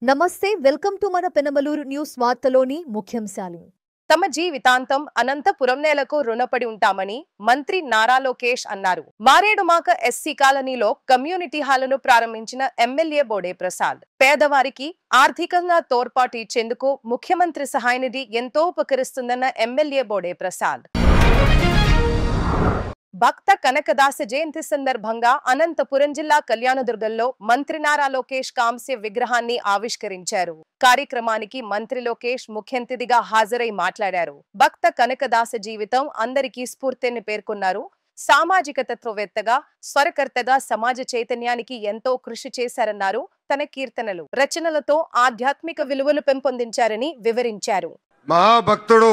నమస్తే welcome to మన Penamaluru news వార్తలోని ముఖ్యాంశాలు. తమ జీవితాంతం అనంతపురం నేలకు రుణపడి ఉంటామని మంత్రి నారా లోకేష్ అన్నారు. మారేడుమాక ఎస్సీ కాలనీలో కమ్యూనిటీ హాలును ప్రారంభించిన ఎమ్మెల్యే బోడే ప్రసాద్ పేదవారికి ఆర్థికంగా తోడ్పాటు ఇచ్చేందుకు ముఖ్యమంత్రి సహాయ నిధి ఎంతో ఉపకరిస్తుందన్న ఎమ్మెల్యే బోడే ప్రసాద్ భక్త కనకదాస జయంతి సందర్భంగా అనంతపురం జిల్లా కళ్యాణదుర్గంలో మంత్రి నారా లోకేష్ కాంస్య విగ్రహాన్ని ఆవిష్కరించారు. కార్యక్రమానికి మంత్రి లోకేష్ ముఖ్య అతిథిగా హాజరై మాట్లాడారు. భక్త కనకదాస జీవితం అందరికీ స్ఫూర్తిని పేర్కొన్నారు. సామాజిక తత్వవేత్తగా స్వరకర్తగా సమాజ చైతన్యానికి ఎంతో కృషి చేశారన్నారు. తన కీర్తనలు రచనలతో ఆధ్యాత్మిక విలువలు పెంపొందించారని వివరించారు. మహాభక్తుడు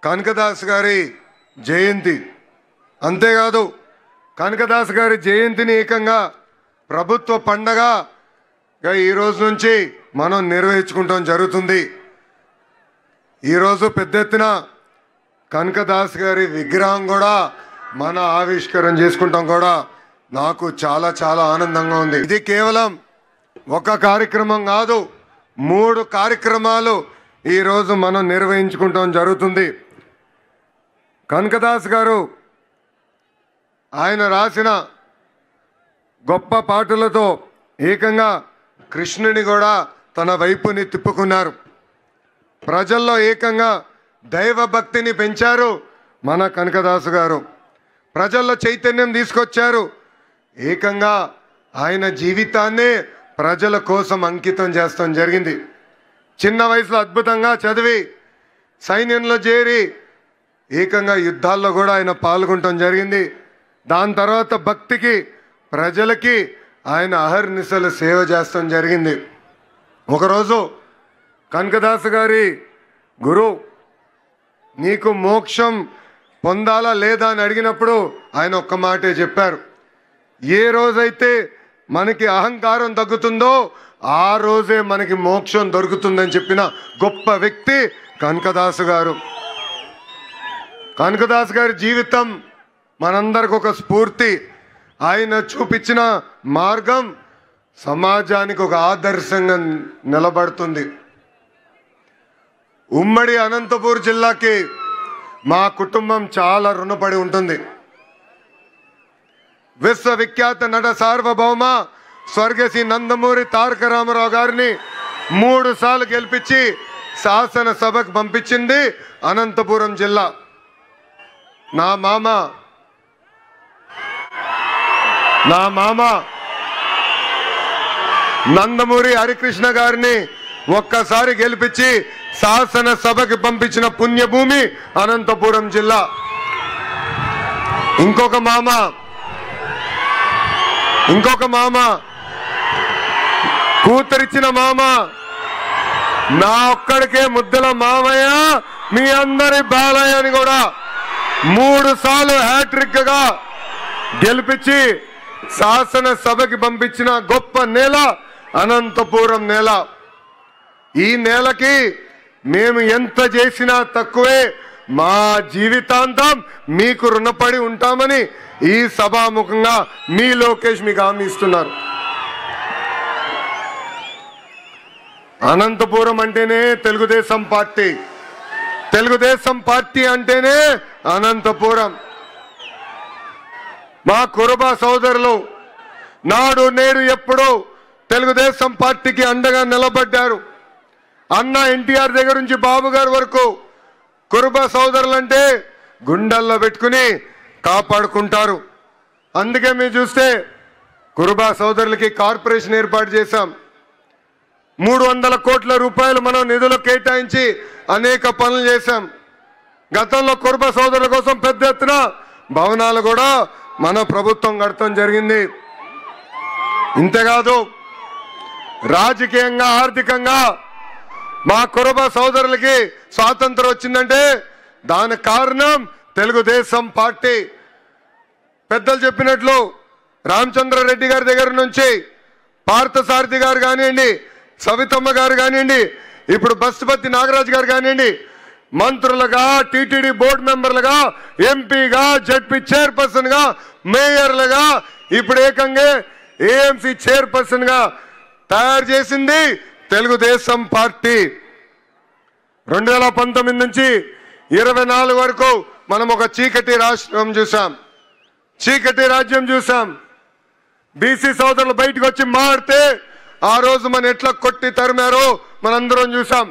కనకదాస్ గారి జయంతి అంతేకాదు, కనకదాస్ గారి జయంతిని ఏకంగా ప్రభుత్వ పండగగా ఈరోజు నుంచి మనం నిర్వహించుకుంటాం జరుగుతుంది. ఈరోజు పెద్ద ఎత్తున కనకదాస్ గారి విగ్రహం కూడా మన ఆవిష్కరణ చేసుకుంటాం కూడా నాకు చాలా చాలా ఆనందంగా ఉంది. ఇది కేవలం ఒక కార్యక్రమం కాదు, 3 కార్యక్రమాలు ఈరోజు మనం నిర్వహించుకుంటాం జరుగుతుంది. కనకదాస్ గారు ఆయన రాసిన గొప్ప పాటలతో ఏకంగా కృష్ణుని కూడా తన వైపుని తిప్పుకున్నారు. ప్రజల్లో ఏకంగా దైవభక్తిని పెంచారు మన కనకదాసు గారు. ప్రజల్లో చైతన్యం తీసుకొచ్చారు. ఏకంగా ఆయన జీవితాన్నే ప్రజల కోసం అంకితం చేస్తాం జరిగింది. చిన్న వయసులో అద్భుతంగా చదివి సైన్యంలో చేరి ఏకంగా యుద్ధాల్లో కూడా ఆయన పాల్గొనడం జరిగింది. దాని తర్వాత భక్తికి ప్రజలకి ఆయన అహర్నిశలు సేవ చేస్తాం జరిగింది. ఒకరోజు కనకదాసు గారి గురువు నీకు మోక్షం పొందాలా లేదా అని అడిగినప్పుడు ఆయన ఒక్క మాటే చెప్పారు, ఏ రోజైతే మనకి అహంకారం తగ్గుతుందో ఆ రోజే మనకి మోక్షం దొరుకుతుందని చెప్పిన గొప్ప వ్యక్తి కనకదాసు గారు. కనకదాసు గారి జీవితం మనందరికి ఒక స్ఫూర్తి. ఆయన చూపించిన మార్గం సమాజానికి ఒక ఆదర్శంగా నిలబడుతుంది. ఉమ్మడి అనంతపూర్ జిల్లాకి మా కుటుంబం చాలా రుణపడి ఉంటుంది. విశ్వవిఖ్యాత నట సార్వభౌమ స్వర్గశ్రీ నందమూరి తారక రామారావు గారిని 3 సార్లు గెలిపించి శాసనసభకు పంపించింది అనంతపురం జిల్లా. నా మామ నందమూరి హరికృష్ణ గారిని ఒక్కసారి గెలిపించి శాసనసభకి పంపించిన పుణ్యభూమి అనంతపురం జిల్లా. ఇంకొక మామ కూతురిచ్చిన మామ నా ఒక్కడికే ముద్దల మామయ్య మీ అందరి బాలయ్య అని కూడా 3 సార్లు హ్యాట్రిక్ గా గెలిపించి శాసనసభకి పంపించిన గొప్ప నేల అనంతపురం నేల. ఈ నేలకి మేము ఎంత చేసినా తక్కువే. మా జీవితాంతం మీకు రుణపడి ఉంటామని ఈ సభాముఖంగా మీ లోకేష్ మీకు హామీ ఇస్తున్నారు. అనంతపురం అంటేనే తెలుగుదేశం పార్టీ, తెలుగుదేశం పార్టీ అంటేనే అనంతపురం. మా కురుబ సోదరులు నాడు నేడు ఎప్పుడూ తెలుగుదేశం పార్టీకి అండగా నిలబడ్డారు. అన్న ఎన్టీఆర్ దగ్గర నుంచి బాబు గారి వరకు కురుబ సోదరులు అంటే గుండెల్లో పెట్టుకుని కాపాడుకుంటారు. అందుకే మీరు చూస్తే కురుబ సోదరులకి కార్పొరేషన్ ఏర్పాటు చేశాం. 300 కోట్ల రూపాయలు మనం నిధులు కేటాయించి అనేక పనులు చేశాం. గతంలో కురుబ సోదరుల కోసం పెద్ద ఎత్తున భవనాలు కూడా మన ప్రభుత్వం కడతాం జరిగింది. ఇంతేకాదు రాజకీయంగా ఆర్థికంగా మా కురుబ సోదరులకి స్వాతంత్రం వచ్చిందంటే దానికి కారణం తెలుగుదేశం పార్టీ. పెద్దలు చెప్పినట్లు రామచంద్రారెడ్డి గారి దగ్గర నుంచి పార్థసారథి గారు కానివ్వండి, సవితమ్మ గారు కానివ్వండి, ఇప్పుడు బస్సుపతి నాగరాజు గారు కానివ్వండి, మంత్రులుగా, టీటీడీ బోర్డు మెంబర్లుగా, ఎంపీగా, జడ్పీ చైర్పర్సన్ గా, మేయర్లుగా, ఇప్పుడు ఏకంగా ఏఎంసీ చైర్పర్సన్ గా తయారు చేసింది తెలుగుదేశం పార్టీ 2019 నుంచి 24 వరకు మనం ఒక చీకటి రాష్ట్రం చూసాం, చీకటి రాజ్యం చూసాం. బీసీ సోదరులు బయటకు వచ్చి మాడితే ఆ రోజు మన ఎట్లా కొట్టి తరిమారో మనందరం చూసాం.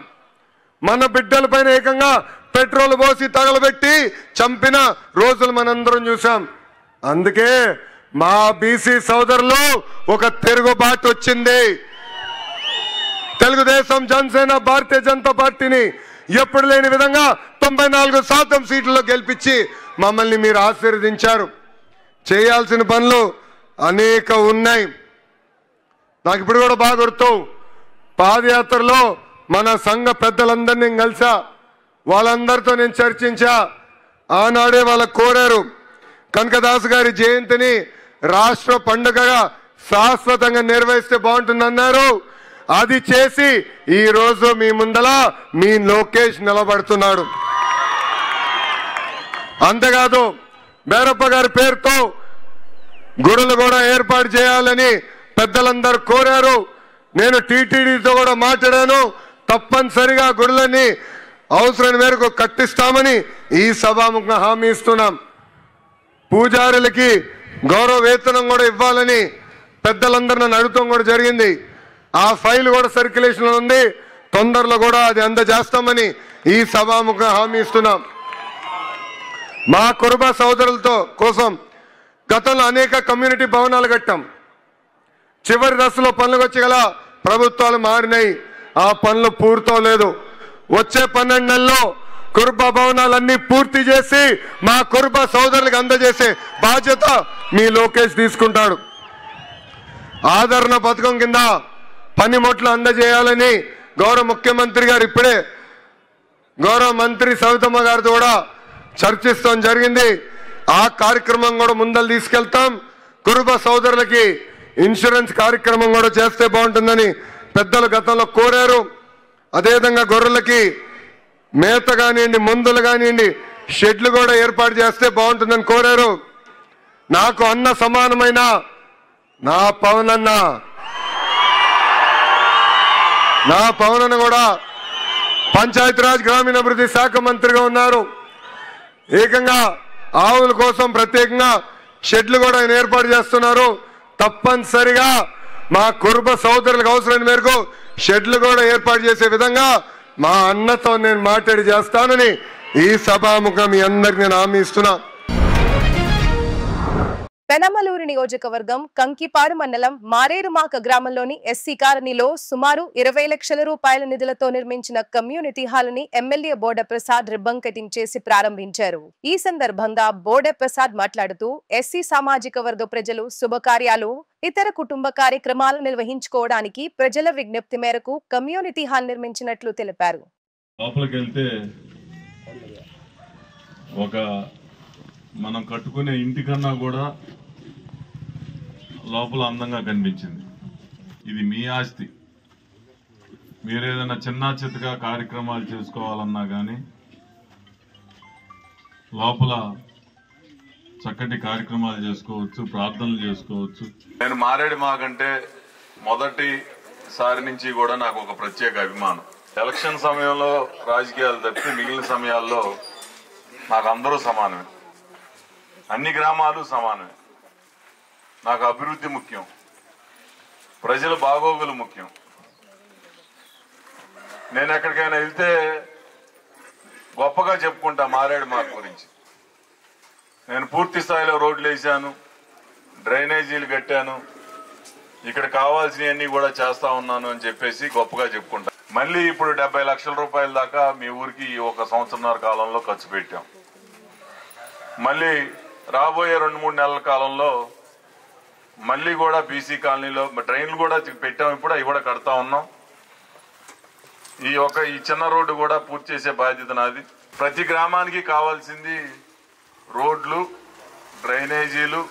మన బిడ్డల పైన ఏకంగా పెట్రోల్ పోసి తగలబెట్టి చంపిన రోజులు మనందరం చూసాం. అందుకే మా బీసీ సోదరులు ఒక తిరుగుబాటు వచ్చింది. తెలుగుదేశం, జనసేన, భారతీయ జనతా పార్టీని ఎప్పుడు లేని విధంగా 94% సీట్లలో గెలిపించి మమ్మల్ని మీరు ఆశీర్వదించారు. చేయాల్సిన పనులు అనేక ఉన్నాయి. నాకు ఇప్పుడు కూడా బాగా గుర్తు, పాదయాత్రలో మన సంఘ పెద్దలందరినీ కలిసా, వాళ్ళందరితో నేను చర్చించా. ఆనాడే వాళ్ళకు కోరారు కనకదాసు గారి జయంతిని రాష్ట్ర పండుగగా శాశ్వతంగా నిర్వహిస్తే బాగుంటుందన్నారు. అది చేసి ఈ రోజు మీ ముందల మీ లోకేష్ నిలబడుతున్నాడు. అంతేకాదు బేరప్ప గారి పేరుతో గుడులు కూడా ఏర్పాటు చేయాలని పెద్దలందరూ కోరారు. నేను టీటీడీతో కూడా మాట్లాడాను. తప్పనిసరిగా గుడులన్నీ అవసరం మేరకు కట్టిస్తామని ఈ సభాముఖంగా హామీ ఇస్తున్నాం. పూజారులకి గౌరవ వేతనం కూడా ఇవ్వాలని పెద్దలందరూ నన్ను అడుగుతాం కూడా జరిగింది. ఆ ఫైల్ కూడా సర్క్యులేషన్లో ఉంది. తొందరలో కూడా అది అందజేస్తామని ఈ సభాముఖంగా హామీ ఇస్తున్నాం. మా కురుబ సోదరులతో కోసం గతంలో అనేక కమ్యూనిటీ భవనాలు కట్టాం. చివరి దశలో పనులకు వచ్చి గల ప్రభుత్వాలు మారినాయి. ఆ పనులు పూర్తవలేదు. వచ్చే 12 నెలల్లో కురుబ భవనాలన్నీ పూర్తి చేసి మా కురుబ సోదరులకు అందజేసే బాధ్యత మీ లోకేష్ తీసుకుంటాడు. ఆదరణ పథకం కింద పనిముట్లు అందజేయాలని గౌరవ ముఖ్యమంత్రి గారు ఇప్పుడే గౌరవ మంత్రి సవితమ్మ గారితో కూడా చర్చిస్తాం జరిగింది. ఆ కార్యక్రమం కూడా ముందలు తీసుకెళ్తాం. కురుబ సోదరులకి ఇన్సూరెన్స్ కార్యక్రమం కూడా చేస్తే బాగుంటుందని పెద్దలు గతంలో కోరారు. అదేవిధంగా గొర్రెలకి మేత కానివ్వండి, మందులు కానివ్వండి, షెడ్లు కూడా ఏర్పాటు చేస్తే బాగుంటుందని కోరారు. నాకు అన్న సమానమైన నా పవనన్న కూడా పంచాయతీరాజ్ గ్రామీణాభివృద్ధి శాఖ మంత్రిగా ఉన్నారు. ఏకంగా ఆవుల కోసం ప్రత్యేకంగా షెడ్లు కూడా ఆయన ఏర్పాటు చేస్తున్నారు. తప్పనిసరిగా మా కురుబ సోదరులకు అవసరమైన మేరకు షెడ్లు కూడా ఏర్పాటు చేసే విధంగా మా అన్నతో నేను మాట్లాడి చేస్తానని ఈ సభాముఖం మీ అందరికి నేను హామీ ఇస్తున్నా. పెనమలూరు నియోజకవర్గం కంకిపాడు మండలం మారేరుమాక గ్రామంలోని ఎస్సీ కాలనీలో సుమారు 20 లక్షల రూపాయల నిధులతో నిర్మించిన కమ్యూనిటీ హాల్ ని MLA Bode Prasad ribbon cutting చేసి ప్రారంభించారు. ఈ సందర్భంగా బోడే ప్రసాద్ మాట్లాడుతూ ఎస్సీ సామాజిక వర్గ ప్రజలు శుభకార్యాలు, ఇతర కుటుంబ కార్యక్రమాలు నిర్వహించుకోవడానికి ప్రజల విజ్ఞప్తి మేరకు కమ్యూనిటీ హాల్ నిర్మించినట్లు తెలిపారు. మనం కట్టుకునే ఇంటికన్నా కూడా లోపల అందంగా కనిపించింది. ఇది మీ ఆస్తి. మీరు ఏదైనా చిన్న చిత్తగా కార్యక్రమాలు చేసుకోవాలన్నా కానీ లోపల చక్కటి కార్యక్రమాలు చేసుకోవచ్చు, ప్రార్థనలు చేసుకోవచ్చు. నేను మారేడు మాకంటే మొదటిసారి నుంచి కూడా నాకు ఒక ప్రత్యేక అభిమానం. ఎలక్షన్ సమయంలో రాజకీయాలు తప్పితే మిగిలిన సమయాల్లో నాకు అందరూ సమానమే, అన్ని గ్రామాలు సమానమే. నాకు అభివృద్ధి ముఖ్యం, ప్రజల బాగోగులు ముఖ్యం. నేను ఎక్కడికైనా వెళ్తే గొప్పగా చెప్పుకుంటా మారేడు మాకు గురించి. నేను పూర్తి స్థాయిలో రోడ్లు వేసాను, డ్రైనేజీలు కట్టాను, ఇక్కడ కావాల్సినవన్నీ కూడా చేస్తా ఉన్నాను అని చెప్పేసి గొప్పగా చెప్పుకుంటా. మళ్ళీ ఇప్పుడు 70 లక్షల రూపాయల దాకా మీ ఊరికి 1 సంవత్సరన్నర కాలంలో ఖర్చు పెట్టాం. మళ్ళీ రాబోయే 2-3 నెలల కాలంలో మళ్ళీ కూడా బీసీ కాలనీలో ట్రైన్లు కూడా పెట్టాం. ఇప్పుడు అవి కూడా కడతా ఉన్నాం. ఈ చిన్న రోడ్డు కూడా పూర్తి చేసే బాధ్యత నాది. ప్రతి గ్రామానికి కావాల్సింది రోడ్లు, డ్రైనేజీలు,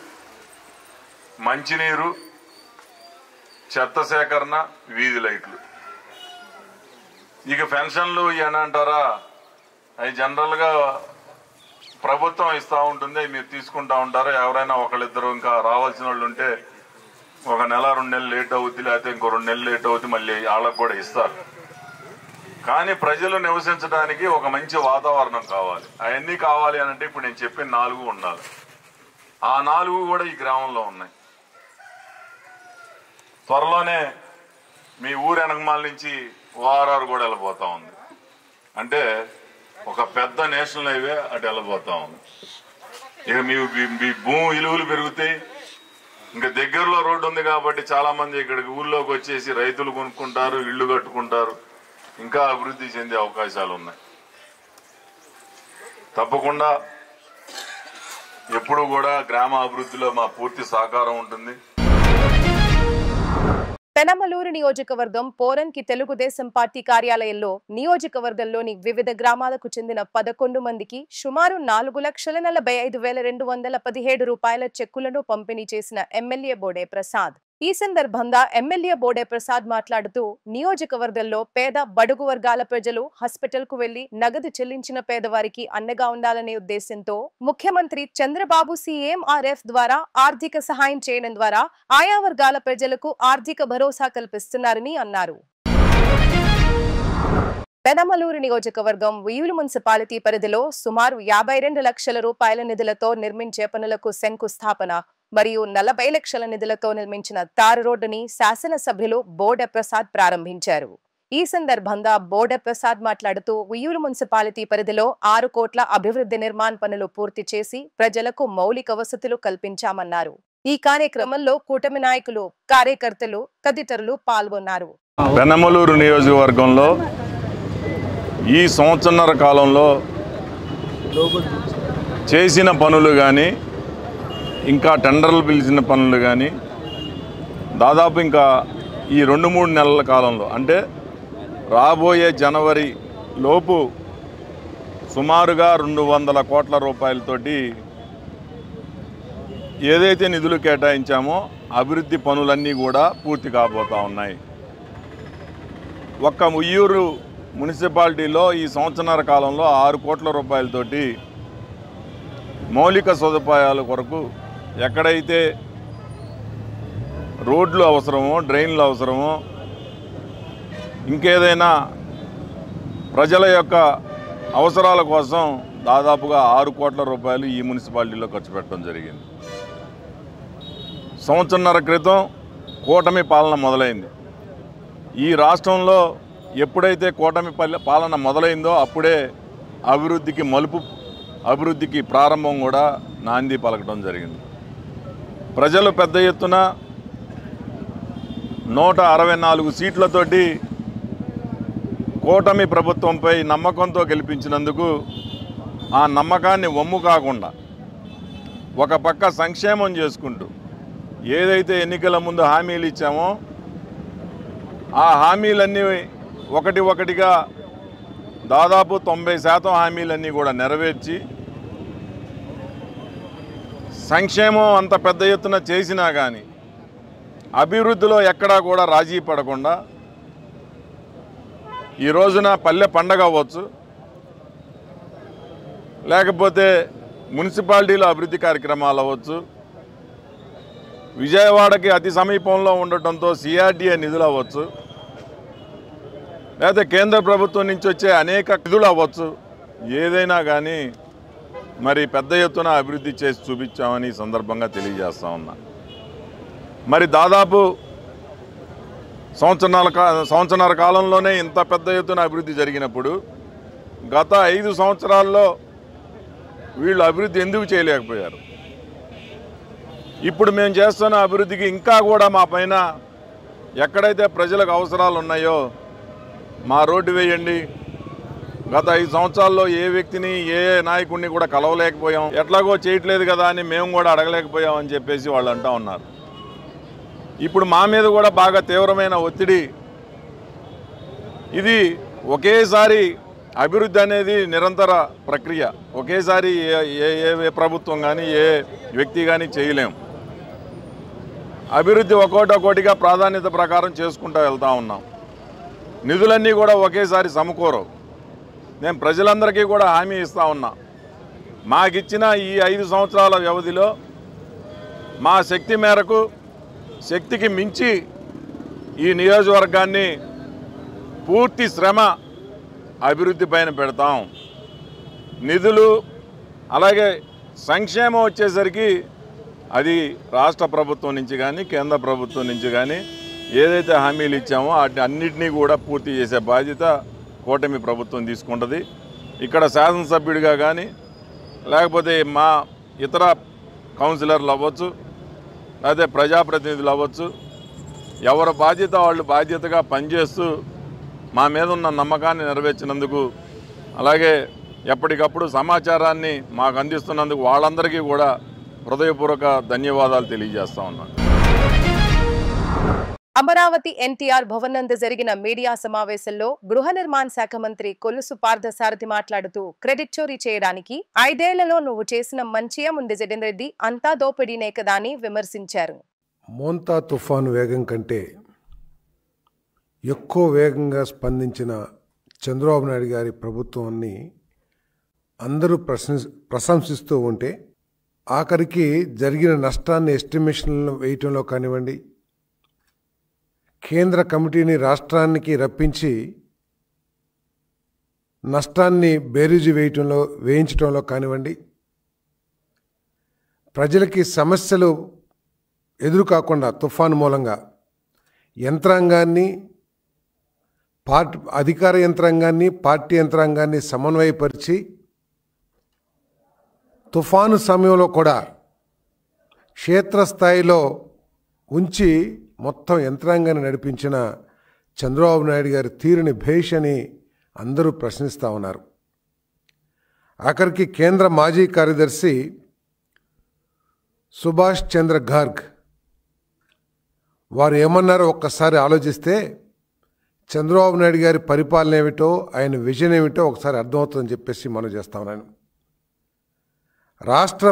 మంచినీరు, చెత్త సేకరణ, వీధి లైట్లు. ఇక పెన్షన్లు అని అంటారా, అవి జనరల్ గా ప్రభుత్వం ఇస్తా ఉంటుంది, మీరు తీసుకుంటా ఉంటారు. ఎవరైనా ఒకళ్ళిద్దరు ఇంకా రావాల్సిన వాళ్ళు ఉంటే ఒక నెల 2 నెలలు లేట్ అవుద్ది, లేకపోతే ఇంకో 2 నెలలు లేట్ అవుద్ది, మళ్ళీ వాళ్ళకు కూడా ఇస్తారు. కానీ ప్రజలు నివసించడానికి ఒక మంచి వాతావరణం కావాలి. అవన్నీ కావాలి అని అంటే ఇప్పుడు నేను చెప్పిన 4 ఉండాలి. ఆ 4 కూడా ఈ గ్రామంలో ఉన్నాయి. త్వరలోనే మీ ఊరు వెనకమాల నుంచి ఓఆర్ఆర్ కూడా వెళ్ళిపోతా ఉంది. అంటే ఒక పెద్ద నేషనల్ హైవే అటు వెళ్ళిపోతా ఉంది. ఇక మీ భూమి విలువలు పెరుగుతాయి. ఇంకా దగ్గరలో రోడ్డు ఉంది కాబట్టి చాలా మంది ఇక్కడికి ఊళ్ళోకి వచ్చేసి రైతులు కొనుక్కుంటారు, ఇళ్లు కట్టుకుంటారు, ఇంకా అభివృద్ధి చెందే అవకాశాలు ఉన్నాయి. తప్పకుండా ఎప్పుడు కూడా గ్రామ అభివృద్ధిలో మా పూర్తి సహకారం ఉంటుంది. పెనమలూరు నియోజకవర్గం పోరన్కి తెలుగుదేశం పార్టీ కార్యాలయంలో నియోజకవర్గంలోని వివిధ గ్రామాలకు చెందిన 11 మందికి సుమారు 4,45,217 రూపాయల చెక్కులను పంపిణీ చేసిన ఎమ్మెల్యే బోడే ప్రసాద్. ఈ సందర్భంగా ఎమ్మెల్యే బోడే ప్రసాద్ మాట్లాడుతూ నియోజకవర్గంలో పేద బడుగు వర్గాల ప్రజలు హాస్పిటల్ కు వెళ్లి నగదు చెల్లించిన పేదవారికి అండగా ఉండాలనే ఉద్దేశంతో ముఖ్యమంత్రి చంద్రబాబు సీఎంఆర్ఎఫ్ ద్వారా ఆర్థిక సహాయం చేయడం ద్వారా ఆయా వర్గాల ప్రజలకు ఆర్థిక భరోసా కల్పిస్తున్నారని అన్నారు. పెనమలూరు నియోజకవర్గం ఉయ్యూరు మున్సిపాలిటీ పరిధిలో సుమారు 52 లక్షల రూపాయల నిధులతో నిర్మించే పనులకు శంకుస్థాపన మరియు 40 లక్షల నిధులతో నిర్మించిన తారు రోడ్డుని శాసనసభ్యులు బోడే ప్రసాద్ ప్రారంభించారు. ఈ సందర్భంగా బోడే ప్రసాద్ మాట్లాడుతూ ఉయ్యూరు మున్సిపాలిటీ పరిధిలో 6 కోట్ల అభివృద్ధి నిర్మాణ పనులు పూర్తి చేసి ప్రజలకు మౌలిక వసతులు కల్పించామన్నారు. ఈ కార్యక్రమంలో కూటమి నాయకులు, కార్యకర్తలు తదితరులు పాల్గొన్నారు. పెనమలూరు నియోజకవర్గంలో ఈ సంవత్సరన్నర కాలంలో చేసిన పనులు కానీ, ఇంకా టెండర్లు పిలిచిన పనులు కానీ దాదాపు ఇంకా ఈ 2-3 నెలల కాలంలో అంటే రాబోయే జనవరి లోపు సుమారుగా 200 కోట్ల రూపాయలతోటి ఏదైతే నిధులు కేటాయించామో అభివృద్ధి పనులన్నీ కూడా పూర్తి కాబోతూ ఉన్నాయి. ఒక్క ఉయ్యూరు మున్సిపాలిటీలో ఈ సంవత్సరన్నర కాలంలో 6 కోట్ల రూపాయలతోటి మౌలిక సదుపాయాల కొరకు ఎక్కడైతే రోడ్లు అవసరమో, డ్రైన్లు అవసరమో, ఇంకేదైనా ప్రజల యొక్క అవసరాల కోసం దాదాపుగా 6 కోట్ల రూపాయలు ఈ మున్సిపాలిటీలో ఖర్చు పెట్టడం జరిగింది. సంవత్సరన్నర క్రితం కూటమి పాలన మొదలైంది. ఈ రాష్ట్రంలో ఎప్పుడైతే కూటమి పాలన మొదలైందో అప్పుడే అభివృద్ధికి ప్రారంభం కూడా నాంది పలకడం జరిగింది. ప్రజలు పెద్ద ఎత్తున 164 సీట్లతోటి కూటమి ప్రభుత్వంపై నమ్మకంతో గెలిపించినందుకు ఆ నమ్మకాన్ని వమ్ము కాకుండా ఒక పక్క సంక్షేమం చేసుకుంటూ ఏదైతే ఎన్నికల ముందు హామీలు ఇచ్చామో ఆ హామీలన్నీ ఒకటిగా దాదాపు 90% హామీలన్నీ కూడా నెరవేర్చి సంక్షేమం అంత పెద్ద ఎత్తున చేసినా కానీ అభివృద్ధిలో ఎక్కడా కూడా రాజీ పడకుండా ఈ రోజున పల్లె పండగ అవ్వచ్చు, లేకపోతే మున్సిపాలిటీలో అభివృద్ధి కార్యక్రమాలు అవ్వచ్చు, విజయవాడకి అతి సమీపంలో ఉండటంతో సిఆర్డీఏ నిధులు అవ్వచ్చు, లేకపోతే కేంద్ర ప్రభుత్వం నుంచి వచ్చే అనేక నిధులు అవ్వచ్చు, ఏదైనా కానీ మరి పెద్ద ఎత్తున అభివృద్ధి చేసి చూపించామని ఈ సందర్భంగా తెలియజేస్తా ఉన్నా. మరి దాదాపు సంవత్సరాల కాలంలోనే ఇంత పెద్ద ఎత్తున అభివృద్ధి జరిగినప్పుడు గత 5 సంవత్సరాల్లో వీళ్ళు అభివృద్ధి ఎందుకు చేయలేకపోయారు? ఇప్పుడు మేము చేస్తున్న అభివృద్ధికి ఇంకా కూడా మా పైన ఎక్కడైతే ప్రజలకు అవసరాలు ఉన్నాయో మా రోడ్డు వేయండి. గత 5 సంవత్సరాల్లో ఏ వ్యక్తిని, ఏ నాయకుడిని కూడా కలవలేకపోయాం, ఎట్లాగో చేయట్లేదు కదా అని మేము కూడా అడగలేకపోయాం అని చెప్పేసి వాళ్ళు అంటూ ఉన్నారు. ఇప్పుడు మా మీద కూడా బాగా తీవ్రమైన ఒత్తిడి. ఇది ఒకేసారి అభివృద్ధి అనేది నిరంతర ప్రక్రియ. ఒకేసారి ఏ ప్రభుత్వం కానీ ఏ వ్యక్తి కానీ చేయలేం. అభివృద్ధి ఒక్కోటిగా ప్రాధాన్యత ప్రకారం చేసుకుంటూ వెళ్తూ ఉన్నాం. నిధులన్నీ కూడా ఒకేసారి సమకూరవు. నేను ప్రజలందరికీ కూడా హామీ ఇస్తూ ఉన్నా, మాకిచ్చిన ఈ 5 సంవత్సరాల వ్యవధిలో మా శక్తి మేరకు శక్తికి మించి ఈ నియోజకవర్గాన్ని పూర్తి శ్రమ అభివృద్ధి పైన పెడతాం. నిధులు అలాగే సంక్షేమం వచ్చేసరికి అది రాష్ట్ర ప్రభుత్వం నుంచి కానీ కేంద్ర ప్రభుత్వం నుంచి కానీ ఏదైతే హామీలు ఇచ్చామో అన్నిటినీ కూడా పూర్తి చేసే బాధ్యత కూటమి ప్రభుత్వం తీసుకుంటుంది. ఇక్కడ శాసనసభ్యుడిగా కానీ లేకపోతే మా ఇతర కౌన్సిలర్లు అవ్వచ్చు, లేకపోతే ప్రజాప్రతినిధులు అవ్వచ్చు, ఎవరి బాధ్యత వాళ్ళు బాధ్యతగా పనిచేస్తూ మా మీద ఉన్న నమ్మకాన్ని నెరవేర్చినందుకు, అలాగే ఎప్పటికప్పుడు సమాచారాన్ని మాకు అందిస్తున్నందుకు వాళ్ళందరికీ కూడా హృదయపూర్వక ధన్యవాదాలు తెలియజేస్తా ఉన్నాను. అమరావతి ఎన్టీఆర్ భవన్ నందు జరిగిన మీడియా సమావేశంలో గృహ నిర్మాణ శాఖ మంత్రి కొలుసు పార్థసారథి మాట్లాడుతూ క్రెడిట్ చోరీ చేయడానికి 5 ఏళ్లలో నువ్వు చేసిన మంచియే ముందు జగన్ రెడ్డి అంతా దోపిడీనే కదా అని విమర్శించారు. మోంతా తుఫాను వేగం కంటే ఎక్కువ వేగంగా స్పందించిన చంద్రబాబు నాయుడు గారి ప్రభుత్వాన్ని అందరూ ప్రశంసిస్తూ ఉంటే ఆఖరికి జరిగిన నష్టాన్ని ఎస్టిమేషన్లు వేయటంలో కానివ్వండి, కేంద్ర కమిటీని రాష్ట్రానికి రప్పించి నష్టాన్ని బేరీజు వేయించడంలో కానివ్వండి, ప్రజలకి సమస్యలు ఎదురు కాకుండా తుఫాను మూలంగా యంత్రాంగాన్ని అధికార యంత్రాంగాన్ని పార్టీ యంత్రాంగాన్ని సమన్వయపరిచి తుఫాను సమయంలో కూడా క్షేత్రస్థాయిలో ఉంచి మొత్తం యంత్రాంగాన్ని నడిపించిన చంద్రబాబు నాయుడు గారి తీరుని భేష్ అని అందరూ ప్రశ్నిస్తూ ఉన్నారు. ఆఖరికి కేంద్ర మాజీ కార్యదర్శి సుభాష్ చంద్ర గార్గ్ వారు ఏమన్నారో ఒక్కసారి ఆలోచిస్తే చంద్రబాబు నాయుడు గారి పరిపాలన ఏమిటో, ఆయన విజన్ ఏమిటో ఒకసారి అర్థమవుతుందని చెప్పేసి మనం చేస్తా ఉన్నాను. రాష్ట్ర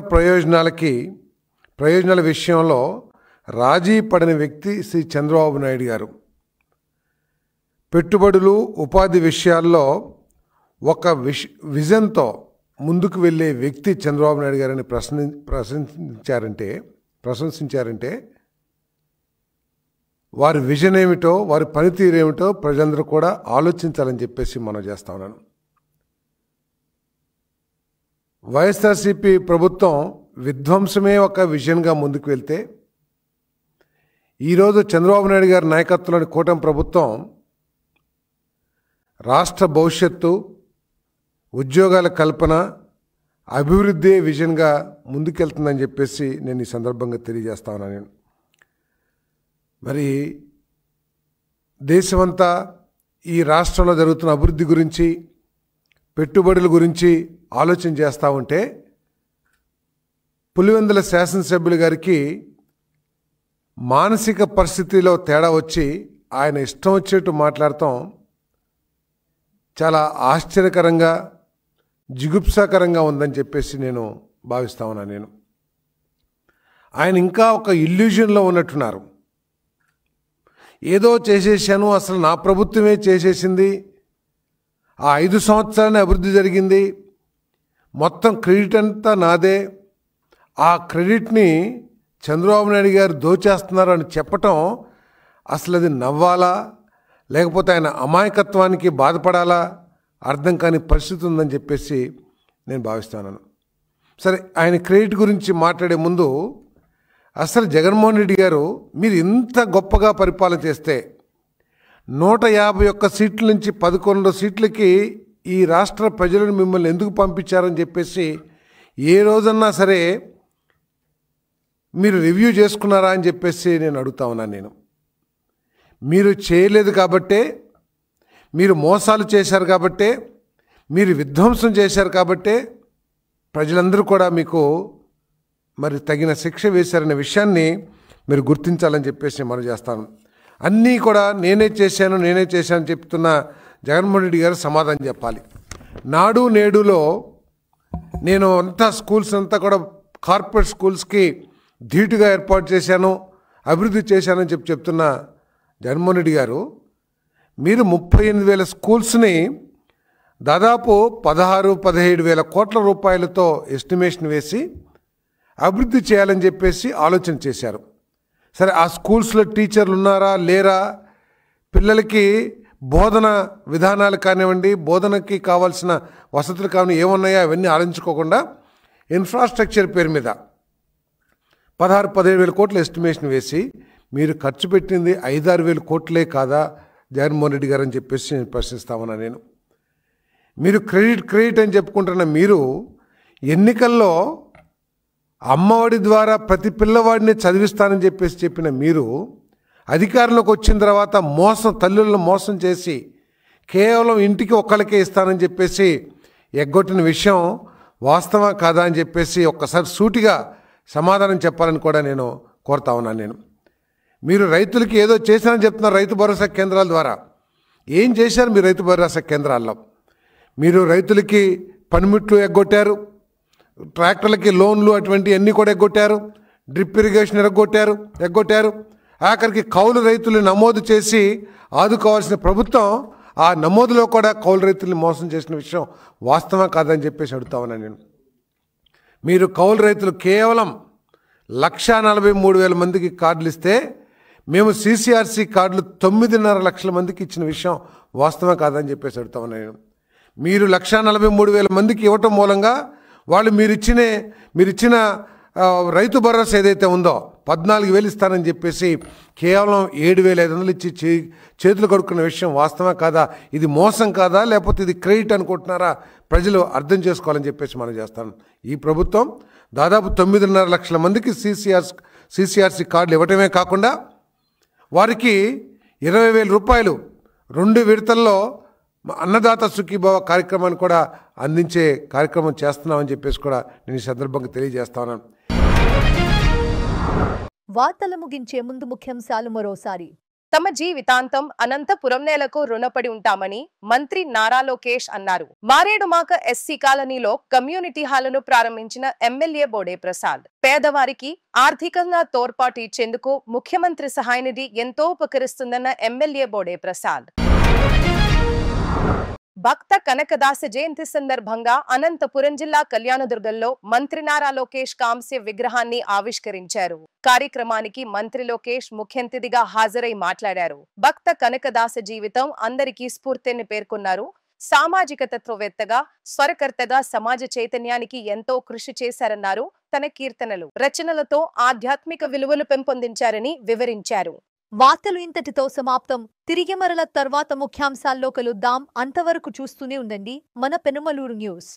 ప్రయోజనాల విషయంలో రాజీ పడని వ్యక్తి శ్రీ చంద్రబాబు నాయుడు గారు. పెట్టుబడులు ఉపాధి విషయాల్లో ఒక విజన్తో ముందుకు వెళ్ళే వ్యక్తి చంద్రబాబు నాయుడు గారిని ప్రశంసించారంటే వారి విజన్ ఏమిటో, వారి పనితీరు ఏమిటో ప్రజలందరూ కూడా ఆలోచించాలని చెప్పేసి మనం చేస్తా ఉన్నాను. వైఎస్ఆర్సీపీ ప్రభుత్వం విధ్వంసమే ఒక విజన్గా ముందుకు వెళ్తే ఈరోజు చంద్రబాబు నాయుడు గారి నాయకత్వంలోని కూటమి ప్రభుత్వం రాష్ట్ర భవిష్యత్తు, ఉద్యోగాల కల్పన, అభివృద్ధి విజన్గా ముందుకెళ్తుందని చెప్పేసి నేను ఈ సందర్భంగా తెలియజేస్తా ఉన్నాను. మరి దేశమంతా ఈ రాష్ట్రంలో జరుగుతున్న అభివృద్ధి గురించి, పెట్టుబడుల గురించి ఆలోచన చేస్తూ ఉంటే పులివెందుల శాసనసభ్యులు గారికి మానసిక పరిస్థితిలో తేడా వచ్చి ఆయన ఇష్టం వచ్చేట్టు మాట్లాడటం చాలా ఆశ్చర్యకరంగా, జిగుప్సాకరంగా ఉందని చెప్పేసి నేను భావిస్తా ఉన్నాను. ఆయన ఇంకా ఒక ఇల్యూజన్లో ఉన్నట్టున్నారు. ఏదో చేసేసాను, అసలు నా ప్రభుత్వమే చేసేసింది, ఆ 5 సంవత్సరాలనే అభివృద్ధి జరిగింది, మొత్తం క్రెడిట్ అంతా నాదే, ఆ క్రెడిట్ని చంద్రబాబు నాయుడు గారు దోచేస్తున్నారు అని చెప్పటం అసలు అది నవ్వాలా లేకపోతే ఆయన అమాయకత్వానికి బాధపడాలా అర్థం కాని పరిస్థితి ఉందని చెప్పేసి నేను భావిస్తున్నాను. సరే, ఆయన క్రెడిట్ గురించి మాట్లాడే ముందు అసలు జగన్మోహన్ రెడ్డి గారు మీరు ఇంత గొప్పగా పరిపాలన చేస్తే 151 సీట్ల నుంచి 11 సీట్లకి ఈ రాష్ట్ర ప్రజలను మిమ్మల్ని ఎందుకు పంపించారని చెప్పేసి ఏ రోజన్నా సరే మీరు రివ్యూ చేసుకున్నారా అని చెప్పేసి నేను అడుగుతా ఉన్నాను. మీరు చేయలేదు కాబట్టే, మీరు మోసాలు చేశారు కాబట్టే, మీరు విధ్వంసం చేశారు కాబట్టే ప్రజలందరూ కూడా మీకు మరి తగిన శిక్ష వేశారనే విషయాన్ని మీరు గుర్తించాలని చెప్పేసి మనం చేస్తాను. అన్నీ కూడా నేనే చేశాను చెప్తున్న జగన్మోహన్ రెడ్డి గారు సమాధానం చెప్పాలి. నాడు నేడులో నేను అంతా స్కూల్స్ అంతా కూడా కార్పొరేట్ స్కూల్స్కి ధీటుగా ఏర్పాటు చేశాను, అభివృద్ధి చేశానని చెప్తున్న జగన్మోహన్ రెడ్డి గారు మీరు 38,000 స్కూల్స్ని దాదాపు 16-17 కోట్ల రూపాయలతో ఎస్టిమేషన్ వేసి అభివృద్ధి చేయాలని చెప్పేసి ఆలోచన చేశారు. సరే ఆ స్కూల్స్లో టీచర్లు ఉన్నారా లేరా, పిల్లలకి బోధన విధానాలు కానివ్వండి, బోధనకి కావాల్సిన వసతులు కానివ్వండి ఏమున్నాయో అవన్నీ ఆలోచించుకోకుండా ఇన్ఫ్రాస్ట్రక్చర్ పేరు మీద 16-17 వేల కోట్ల ఎస్టిమేషన్ వేసి మీరు ఖర్చు పెట్టింది 5-6 వేల కోట్లే కాదా జగన్మోహన్ రెడ్డి గారు అని చెప్పేసి నేను ప్రశ్నిస్తామన్నా. నేను మీరు క్రెడిట్ అని చెప్పుకుంటున్న మీరు ఎన్నికల్లో అమ్మఒడి ద్వారా ప్రతి పిల్లవాడిని చదివిస్తానని చెప్పేసి చెప్పిన మీరు అధికారంలోకి వచ్చిన తర్వాత తల్లులను మోసం చేసి కేవలం ఇంటికి ఒక్కళ్ళకే ఇస్తానని చెప్పేసి ఎగ్గొట్టిన విషయం వాస్తవం కాదా అని చెప్పేసి ఒక్కసారి సూటిగా సమాధానం చెప్పాలని కూడా నేను కోరుతా ఉన్నాను. నేను మీరు రైతులకి ఏదో చేశారని చెప్తున్నారు రైతు భరోసా కేంద్రాల ద్వారా. ఏం చేశారు మీరు రైతు భరోసా కేంద్రాల్లో? మీరు రైతులకి పనిముట్లు ఎగ్గొట్టారు, ట్రాక్టర్లకి లోన్లు అటువంటివన్నీ కూడా ఎగ్గొట్టారు, డ్రిప్ ఇరిగేషన్ ఎగ్గొట్టారు. ఆఖరికి కౌలు రైతులు నమోదు చేసి ఆదుకోవాల్సిన ప్రభుత్వం ఆ నమోదులో కూడా కౌలు రైతుల్ని మోసం చేసిన విషయం వాస్తవం కాదని చెప్పేసి అడుగుతా ఉన్నాను నేను. మీరు కౌలు రైతులు కేవలం 1,43,000 మందికి కార్డులు ఇస్తే మేము CCRC కార్డులు 9.5 లక్షల మందికి ఇచ్చిన విషయం వాస్తవం కాదని చెప్పేసి అడుగుతా ఉన్నాను నేను. మీరు 1,43,000 మందికి ఇవ్వటం మూలంగా వాళ్ళు మీరిచ్చిన రైతు భరోసా ఏదైతే ఉందో 14,000 ఇస్తానని చెప్పేసి కేవలం 7,500 ఇచ్చి చేతులు కడుక్కున్న విషయం వాస్తవం కాదా? ఇది మోసం కాదా, లేకపోతే ఇది క్రెడిట్ అనుకుంటున్నారా? ప్రజలు అర్థం చేసుకోవాలని చెప్పేసి మనం చేస్తాను. ఈ ప్రభుత్వం దాదాపు 9.5 లక్షల మందికి CCRC కార్డులు ఇవ్వటమే కాకుండా వారికి 20,000 రూపాయలు 2 విడతల్లో అన్నదాత సుఖీభవ కార్యక్రమాన్ని కూడా అందించే కార్యక్రమం చేస్తున్నామని చెప్పేసి కూడా నేను ఈ సందర్భంగా తెలియజేస్తా ఉన్నాను. వార్తలు ముగించే ముందు ముఖ్యాంశాలు మరోసారి. తమ జీవితాంతం అనంతపురం నేలకు రుణపడి ఉంటామని మంత్రి నారా లోకేష్ అన్నారు. మారేడుమాక ఎస్సీ కాలనీలో కమ్యూనిటీ హాలును ప్రారంభించిన ఎమ్మెల్యే బోడే ప్రసాద్. పేదవారికి ఆర్థికంగా తోడ్పాటు ఇచ్చేందుకు ముఖ్యమంత్రి సహాయ నిధి ఎంతో ఉపకరిస్తుందన్న ఎమ్మెల్యే బోడే ప్రసాద్. భక్త కనకదాస జయంతి సందర్భంగా అనంతపురం జిల్లా కళ్యాణదుర్గంలో మంత్రి నారా లోకేష్ కాంస్య విగ్రహాన్ని ఆవిష్కరించారు. కార్యక్రమానికి మంత్రి లోకేష్ ముఖ్య అతిథిగా హాజరై మాట్లాడారు. భక్త కనకదాస జీవితం అందరికీ స్ఫూర్తిని పేర్కొన్నారు. సామాజిక తత్వవేత్తగా, స్వరకర్తగా సమాజ చైతన్యానికి ఎంతో కృషి చేశారన్నారు. తన కీర్తనలు, రచనలతో ఆధ్యాత్మిక విలువలు పెంపొందించారని వివరించారు. వార్తలు ఇంతటితో సమాప్తం. తిరిగి మరల తర్వాత ముఖ్యాంశాల్లో కలుద్దాం. అంతవరకు చూస్తూనే ఉండండి మన పెనుమలూరు న్యూస్.